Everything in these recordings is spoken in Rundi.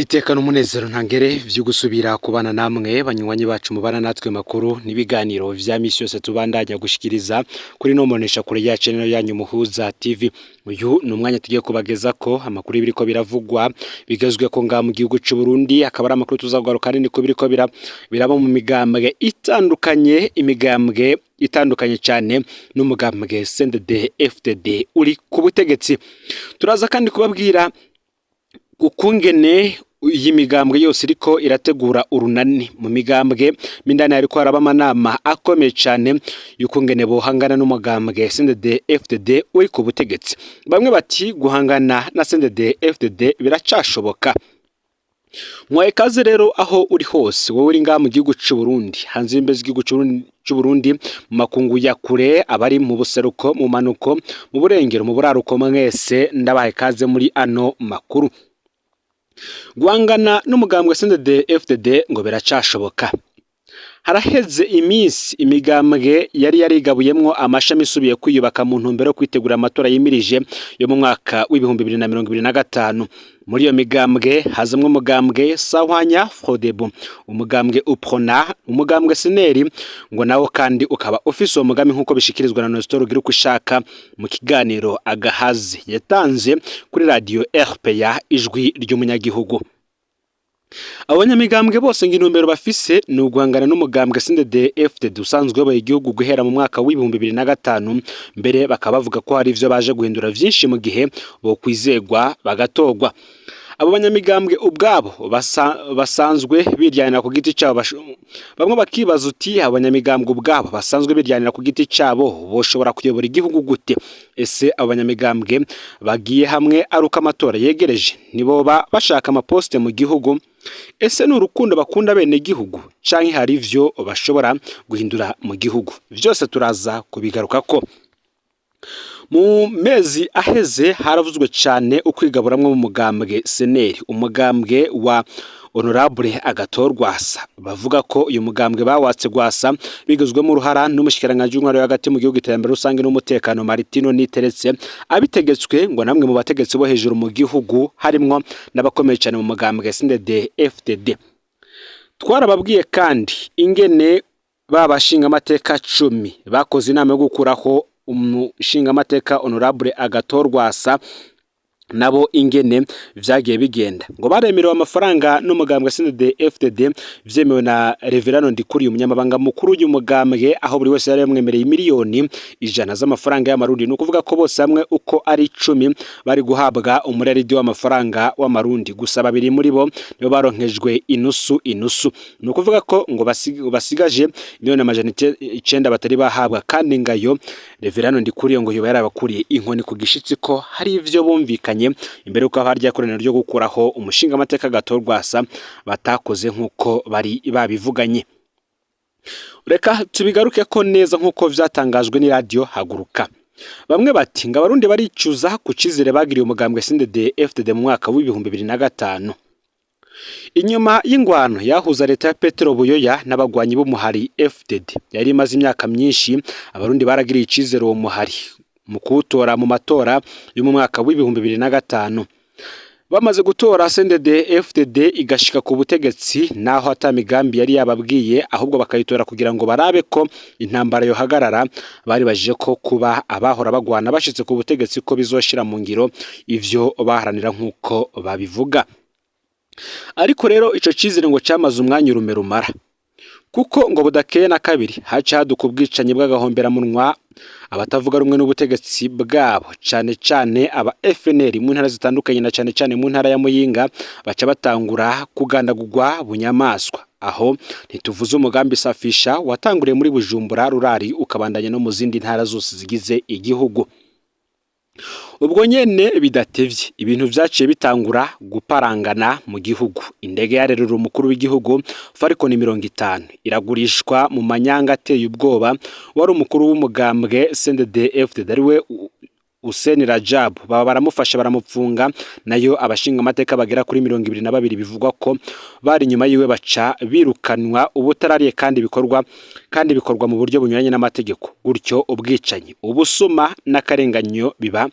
Iteka n'umunezero ntangere vyo gusubira kubana namwe banywanyi bacu mubana natwe makuru n'ibiganiro vya misi yose tubandanya gushikiriza kuri no monesha kure ya channel yanyu Muhuza TV. Uyu ni umwanya tugiye kubagezako amakuru biriko biravugwa bigezwe ko nga mu gihugu c'u Burundi, akaba ari amakuru tuzagaruka niko biriko biraba mu migambwe itandukanye, imigambwe itandukanye cyane n'umugambwe CNDD FDD uri ku butegetsi. Turaza kandi kubabwira ukungene iyi migambwe yose iriko irategura urunani mu migambwe mindana ariko haraba amanama akomeye cyane y'ukungene bohangana n'umugambwe CNDD FDD uri ku butegetsi. Bamwe bati guhangana na CNDD FDD biracashoboka. Mwaye kaze rero aho uri hose, wowe uri nga mu gihugu c'u Burundi, hanze imbezi igihugu c'u Burundi, mu makungu ya kure, abari mu buseruko, mu manuko, mu burengero, mu buraruko, mwese ndabaye kaze muri ano makuru. Guhangana n'umugambwe CNDD FDD ngo biracashoboka. Haraheze iminsi imigambwe yari yarigabuyemwo amashami isubiye kwiyubaka mu ntumbero kwitegura amatora yimirije yo mu mwaka w'ibihumbi 2025. Muri iyo migambwe hazamwe umugambwe Sahwanya Frodebu, umugambwe Uprona, umugambwe Seneri, ngo nawo kandi ukaba ufise uwo mugambi nkuko bishikirizwa na Nestor Girukushaka mu kiganiro Agahazi yatanze kuri radio RPA ijwi ry'umunyagihugu. Abanyamigambwe bose nginumbero bafise ni uguhangana n'umugambwe CNDD FDD usanzwe wabaye igihugu guhera mu mwaka w'ibihumbi 2005, mbere bakaba bavuga ko hari ivyo baje guhindura vyinshi mu gihe bo kwizegwa bagatogwa. Abo banyamigambwe ubwabo basanzwe biryanira ku giti cyabo, bamwe bakibaza uti abanyamigambwe ubwabo basanzwe biryanira ku giti cyabo boshobora kuyobora igihugu gute? Ese abanyamigambwe bagiye hamwe aruka amatora yegereje nibo bashaka amaposte mu gihugu? Ese n'urukundo bakunda bene gihugu canke hari ivyo bashobora guhindura mu gihugu? Vyose turaza kubigarukako. Mu mezi aheze haravuzwe cyane ukwigaburamwe mu mugambwe Seneri, umugambwe wa Honorable Agathon Rwasa. Bavuga ko uyu mugambwe bawatse Rwasa bigezwemo uruhara n'umushikiranganje w'intwaro hagati mu gihugu iterambere rusange n'umutekano Martino Niteretse, abitegetswe ngo namwe mu bategetsi bo hejuru mu gihugu harimwo n'abakomeye cyane mu mugambwe CNDD FDD. Twarababwiye kandi ingene babashinga amateka 10 bakoze inama yo gukuraho umushinga amateka Honorable Agathon Rwasa, nabo ingene vyagiye bigenda. Ngo baremerewe amafaranga n'umugambwe CNDD FDD vyemewe na Reverano Ndikuri umunyamabanga mukuru y'umugambwe, aho buri wese yari yamwemereye miliyoni 100 z'amafaranga y'amarundi. No kuvuga ko bose hamwe uko ari 10 bari guhabwa umureridi w'amafaranga w'amarundi, gusa babiri muri bo nibo baronkejwe inusu. No kuvuga ko ngo basigaje miliyoni 900 batari bahabwa, kandi ngayo Reverano Ndikuri ngo yoba yarabakuriye inkoni ku gishitsi ko hari ivyo bumvikanye imbere uko harya koraniro ryo gukuraho umushinga amateka Agathon Rwasa batakoze nkuko bari babivuganye. Reka tubigaruke ko neza nkuko vyatangajwe ni radio Haguruka. Bamwe bati ngo abarundi baricuza ku cizere bagiriye umugambwe CNDD FDD mu mwaka w'ibihumbi 2005. Inyuma y'ingwano yahuza leta ya Petero Buyoya n'abagwanyi b'umuhari FDD yari imaze imyaka myinshi, abarundi baragiriye icizere uwo muhari mu kuwutora mu matora yo mu mwaka w'ibihumbi 2005. Bamaze gutora CNDD FDD igashika ku butegetsi, naho atamigambi yari yababwiye, ahubwo bakayitora kugira ngo barabe ko intambara yo hagarara. Bari bajije ko kuba abahora bagwana bashitse ku butegetsi ko bizoshira mu ngiro ivyo baharanira nkuko babivuga. Ariko rero ico cizere ngo cyamaze umwanya urume rumara, kuko ngo budakeye na kabiri haca haduka ubwicanyi bw'agahombera munwa. Abatavuga rumwe n'ubutegetsi bwabo cane aba FNL mu ntara zitandukanye na cane mu ntara ya Muyinga baca batangura kugandagurwa bunyamaswa. Aho ntituvuze umugambi Safisha watanguriye muri Bujumbura Rurari ukabandanya no mu zindi ntara zose zigize igihugu. Ubwo nyene bidatevye ibintu vyaciye bitangura guparangana mu gihugu. Indege yarerura umukuru w'igihugu Falcon 50 iragurishwa mu manyanga ateye ubwoba. Wari umukuru w'umugambwe CNDD FDD ariwe Hussein Rajab, baba baramufasha baramupfunga, nayo abashinga amateka bagera kuri 22 bivugwa ko bari nyuma yiwe baca birukanwa ubutarariye, kandi bikorwa mu buryo bunyuranye n'amategeko. Gutyo ubwicanyi, ubusuma n'akarenganyo biba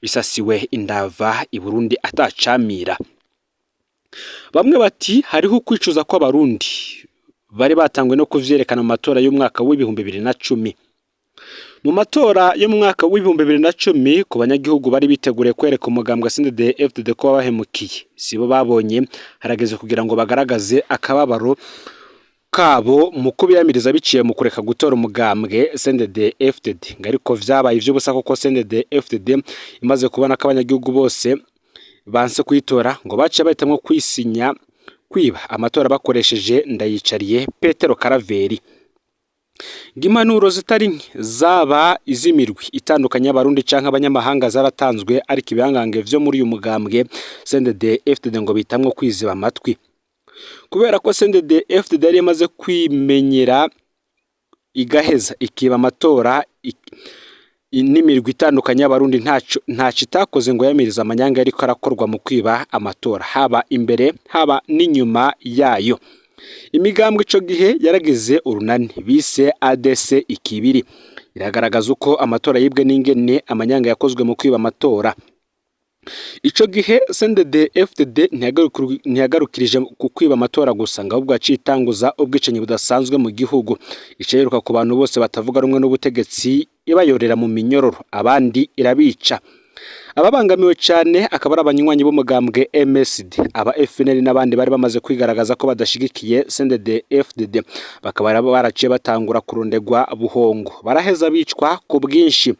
bisasiwe indava i Burundi atacamira. Bamwe bati hariho kwicuza kw'abarundi bari batangwe no kuvyerekana mu matora y'umwaka w'ibihumbi 2010. Mu matora yo mu mwaka w'ibihumbi 2010 ku banyagihugu bari biteguriye kwereka umugambwe CNDD-FDD ko babahemukiye, sibo babonye harageze kugira ngo bagaragaze akababaro kabo mu kubiyamiriza biciye mu kureka gutora umugambwe CNDD-FDD. Ariko vyabaye ivy'ubusa kuko CNDD-FDD imaze kubona ko abanyagihugu bose banse kuyitora ngo bace bahitamwo kwisinya kwiba amatora bakoresheje Ndayicariye Petero Karaveri. Impanuro zitari nke zaba iz'imirwi itandukanye y'abarundi canke abanyamahanga zaratanzwe, ariko ibihangange vyo muri uyu mugambwe CNDD-FDD ngo bitamwo kwiziba amatwi, kubera ko CNDD-FDD yari yamaze kwimenyera igaheza ikiba amatora n'imirwi itandukanye y'abarundi ntaco itakoze ngo yamiriza amanyanga ariko arakorwa mu kwiba amatora, haba imbere haba n'inyuma yayo. Imigambwe ico gihe yaragize urunani bise ADC ikibiri, iragaragaza uko amatora yibwe n'ingene amanyanga yakozwe mu kwiba amatora. Ico gihe CNDD-FDD ntiyagarukirije ku kwiba amatora gusa, ahubwo acitanguza ubwicanyi budasanzwe mu gihugu, iceruka ku bantu bose batavuga rumwe n'ubutegetsi ibayorera mu minyororo, abandi irabica. Ababangamiwe cyane akaba ari abanywanyi b'umugambwe MSD, aba FNL n'abandi bari bamaze kwigaragaza ko badashigikiye CNDD-FDD, bakaba baraciye batangura kurondegwa buhongo, baraheza bicwa ku bwinshi.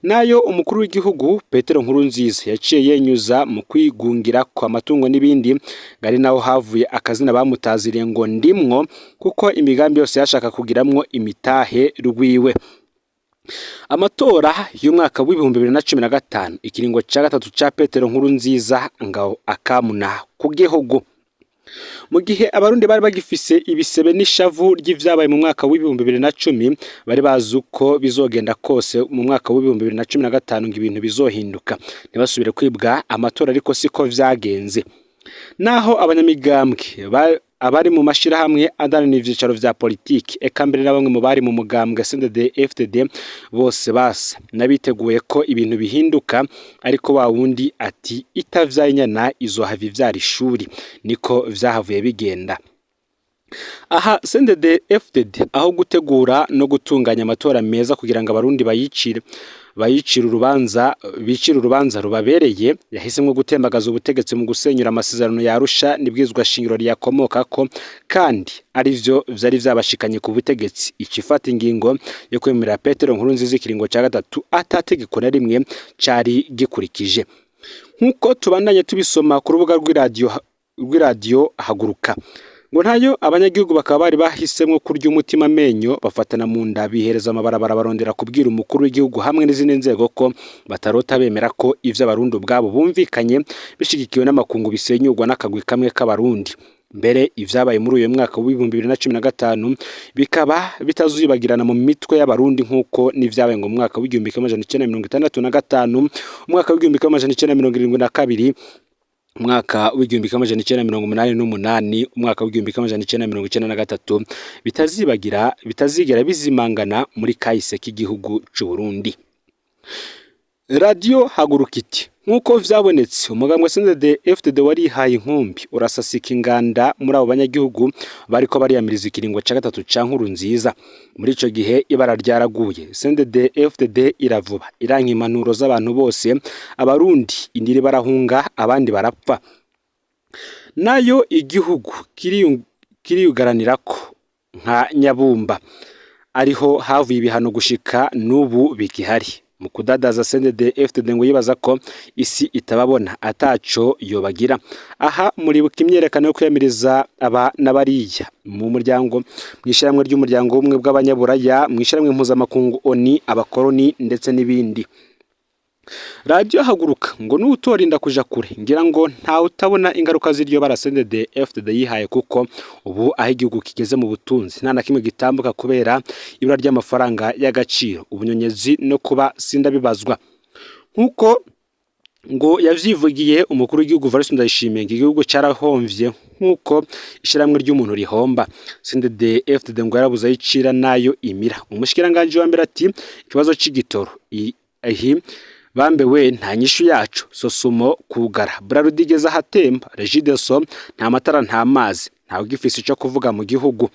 Nayo umukuru w'igihugu Petero Nkurunziza yaciye yenyuza mu kwigungira kwa matungo n'ibindi, ngari naho havuye akazina bamutaziriye ngo ndimwo, kuko imigambi yose yashaka kugiramwo imitahe rwiwe. Amatora y'umwaka w'ibihumbi 2015 ikiringo ca gatatu ca Petero Nkurunziza ngaho akamuna ku gihugu, mu gihe abarundi bari bagifise ibisebe n'ishavu ry'ivyabaye mu mwaka w'ibihumbi 2010, bari bazi uko bizogenda kose mu mwaka w'ibihumbi 2015 ngo ibintu bizohinduka ntibasubire kwibwa amatora, ariko siko vyagenze. Naho abanyamigambwe abari mu mashirahamwe adanana ivyicaro vya politiki, eka mbere na bamwe mu bari mu mugambwe CNDD-FDD bose basa nabiteguye ko ibintu bihinduka, ariko wa wundi ati itavyaye inyana izohava ivyara ishuri, niko vyahavuye bigenda. Aha CNDD-FDD aho gutegura no gutunganya amatora meza kugira ngo abarundi bicira urubanza rubabereye, yahisemwe gutembagaza ubutegetsi mu gusenyura amasezerano ya Arusha nibwizwa shingiro riyakomokako, kandi arivyo vyari vyabashikanye ku butegetsi, icifata ingingo yo kwemerera Petero Nkurunziza ikiringo ca gatatu atategeko na rimwe cari gikurikije. Nkuko tubandanye tubisoma ku rubuga rw'iradio Haguruka, ngo ntayo abanyagihugu bakaba bari bahisemwe kurya umutima amenyo, bafatana mu nda bihereza amabarabara barondera kubwira umukuru w'igihugu hamwe n'izindi nzego ko batarota bemera ko ivyo abarundi ubwabo bumvikanye bishigikiwe n'amakungu bisenyurwa n'akagwi kamwe k'abarundi. Mbere ivyabaye muri uyu mwaka w'ibihumbi 2015 bikaba bitazubagirana mu mitwe y'abarundi nkuko n'ivyabaye ngo mu mwaka w'igihumbi 1965, umwaka w'igihumbi 1972, umwaka w'igihumbi 1988, umwaka w'igihumbi 1993, bitazigera bizimangana muri kahise k'igihugu c'u Burundi. Radio Haguruka iti nkuko vyabonetse umugambwe CNDD-FDD warihaye inkumbi urasasika inganda muri abo banyagihugu bariko bariyamiriza ikiringo ca gatatu ca Nkurunziza. Muri ico gihe ibara ryaraguye, CNDD-FDD iravuba iranka impanuro z'abantu bose, abarundi indiri barahunga abandi barapfa. Nayo igihugu kiriyugaranirako nka nyabumba, ariho havuye ibihano gushika n'ubu bigihari. Mu kudadaza CNDD-FDD ngo yibaza ko isi itababona ataco yobagira. Aha muribuka imyerekano yo kwiyamiriza aba n'abariya mu muryango mwishiramwe ry'umuryango w'ubumwe bw'abanyaburaya, mwishiramwe mpuzamakungu ONU, abakoroni ndetse n'ibindi. Radio Haguruka ngo n'utorinda kuja kure, ngira ngo nta utabona ingaruka z'iryo bara CNDD-FDD yihaye, kuko ubu aho igihugu kigeze mu butunzi nta na kimwe gitambuka kubera ibura ry'amafaranga y'agaciro, ubunyonyezi no kuba sindabibazwa. Nkuko ngo yavyivugiye umukuru w'igihugu Evariste Ndayishimiye, igihugu carahomvye nkuko ishiramwe ry'umuntu rihomba. CNDD-FDD ngo yarabuze ayicira nayo imira. Umushikiranganje wa mbere ati ikibazo c'igitoro bambewe nta nyishu yacu, Sosumo kugara, Bralirwa igeze ahatemba, Regideso nta matara nta mazi, ntawe ugifise ico kuvuga mu gihugu.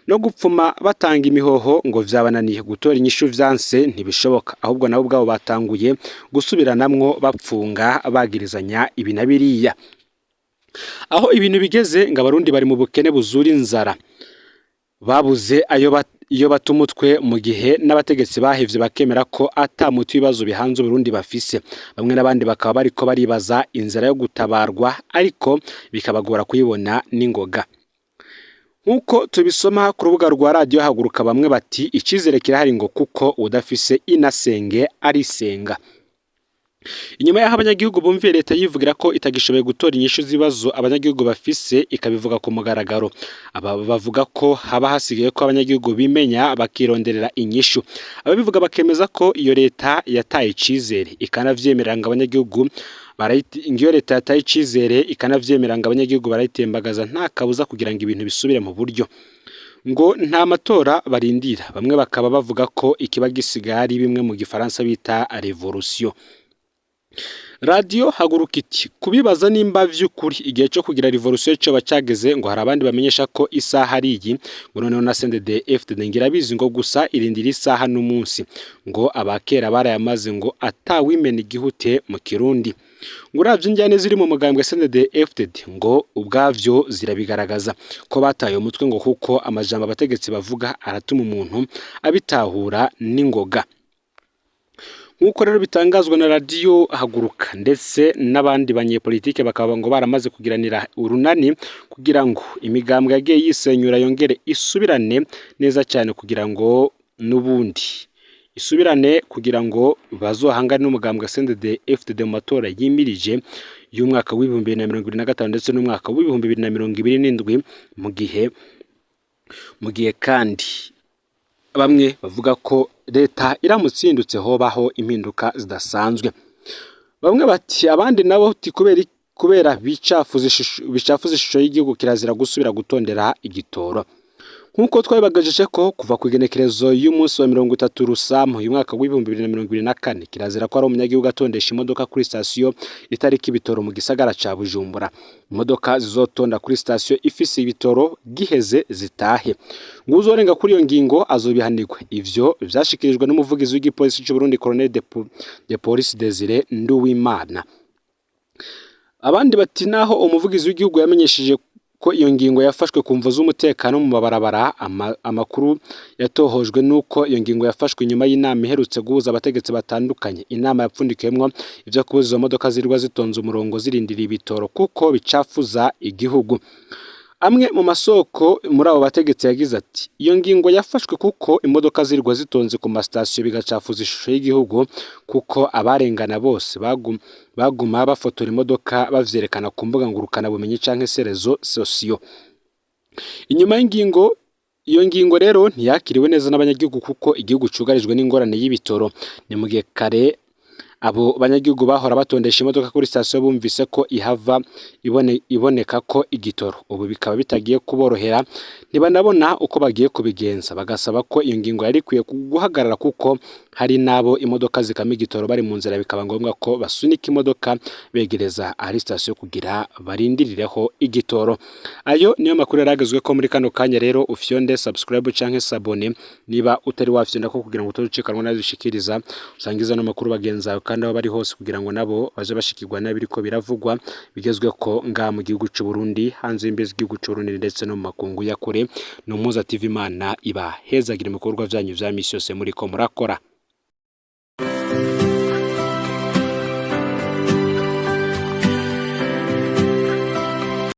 No gupfuma batanga imihoho ngo vyabananiye gutora inyishu vyanse ntibishoboka, ahubwo nabo ubwabo batanguye gusubiranamwo bapfunga bagirizanya ibi na biriya. Aho ibintu bigeze ngo abarundi bari mu bukene buzura inzara, babuze iyo batumutwe mu gihe n'abategetsi bahevye bakemera ko ata muti w'ibibazo bihanze Burundi bafise. Bamwe n'abandi bakaba bariko baribaza inzira yo gutabarwa, ariko bikabagora kuyibona n'ingoga. Nkuko tubisoma ku rubuga rwa radio Haguruka, bamwe bati icizere kirahari ngo kuko udafise inasenge arisenga. Inyuma y'aho abanyagihugu bumviye leta yivugira ko itagishoboye gutora inyishu z'ibibazo abanyagihugu bafise, ikabivuga ku mugaragaro. Aba bavuga ko haba hasigaye ko abanyagihugu bimenya bakironderera inyishu. Ababivuga bakemeza ko iyo leta yataye icizere ikanavyemerera ngo abanyagihugu barayitembagaza nta kabuza kugira ngo ibintu bisubire mu buryo. Ngo nta matora barindira. Bamwe bakaba bavuga ko ikiba gisigaye ari bimwe mu gifaransa bita revolution. Radio Haguruka iti kubibaza nimba vy'ukuri igihe cyo kugira revolution cyo bacageze, ngo hari abandi bamenyesha ko isaha ari iyi, ngo noneho na CNDD-FDD ngirabizi ngo gusa irindira isaha n'umunsi, ngo abakera barayamaze ngo atawimena igihute mu Kirundi. Ngo uravye injyane ziri mu mugambwe CNDD-FDD ngo ubwavyo zirabigaragaza ko bataye umutwe, ngo kuko amajambo abategetsi bavuga aratuma umuntu abitahura n'ingoga. Nkuko rero bitangazwa na Radio Haguruka ndetse n'abandi banyepolitike bakaba ngo baramaze kugiranira urunani kugira ngo imigambwe yagiye yisenyura yongere isubirane neza cyane, kugira ngo n'ubundi isubirane kugira ngo bazohangane n'umugambwe CNDD-FDD mu matora yimirije y'umwaka w'2025 ndetse n'umwaka w'2027 mu gihe kandi bamwe bavuga ko leta iramutsindutse hobaho impinduka zidasanzwe. Bamwe bati abandi nabo kubera bicafuza ishusho y'igihugu kirazira gusubira gutondera igitoro. Nkuko twabibagajeje ko kuva ku igenekerezo y'umunsi wa 30 Rusama uyu mwaka w'2024 kirazira ko ari umunyagihugu atondesha imodoka kuri station itariki ibitoro mu gisagara ca Bujumbura. Imodoka zizotonda kuri station ifise ibitoro giheze zitahe. Nguzorenga kuri iyo ngingo azobihanirwa. Ivyo vyashikirijwe n'umuvugizi w'igipolisi cy'u Burundi Colonel de Police Desire Nduwimana. Abandi bati naho umuvugizi w'igihugu yamenyesheje ko iyo ngingo yafashwe ku mvo z'umutekano mu mabarabara, amakuru yatohojwe nuko iyo ngingo yafashwe nyuma y'inama iherutse guhuza abategetsi batandukanye. Inama yapfundikiyemwo ivyo kubuza izo modoka zirwa zitonze umurongo zirindira ibitoro kuko bicafuza igihugu. Amwe mu masoko muri abo bategetsi yagize ati iyo ngingo yafashwe kuko imodoka zirwa zitonze ku mastation bigacafuza ishusho y'igihugu, kuko abarengana bose baguma bafotora imodoka bavyerekana ku mbuga ngurukana bumenyi canke serezo sosiyo. Inyuma iyo ngingo rero ntiyakiriwe neza n'abanyagihugu kuko igihugu cugarijwe n'ingorane y'ibitoro. Ni mu gihe kare abo banyagihugu bahora batondesha imodoka kuri station bumvise ko ihava iboneka ko igitoro, ubu bikaba bitagiye kuborohera, ntibanabona uko bagiye kubigenza. Bagasaba ko iyo ngingo yari kwiye guhagarara kuko hari nabo imodoka zikama igitoro bari mu nzira, bikaba ngombwa ko basunika imodoka begereza ahari station kugira barindirireho igitoro. Ayo niyo makuru yaragezwe ko muri kano kanya. Rero ufyonde subscribe canke sabone niba utari wafyonda ko kugira ngo utorucikanwa nazishikiriza, usangiza no makuru bagenza kandi aho bari hose kugira ngo nabo baje bashikirwa n'abiriko biravugwa bigezwe ko nga mu gihugu cy'u Burundi, hanze y'imbizi igihugu cy'u Burundi ndetse no mu makungu ya kure. No Muza TV Imana iba hezagira ibikorwa byanyu vya misi yose muri ko murakora.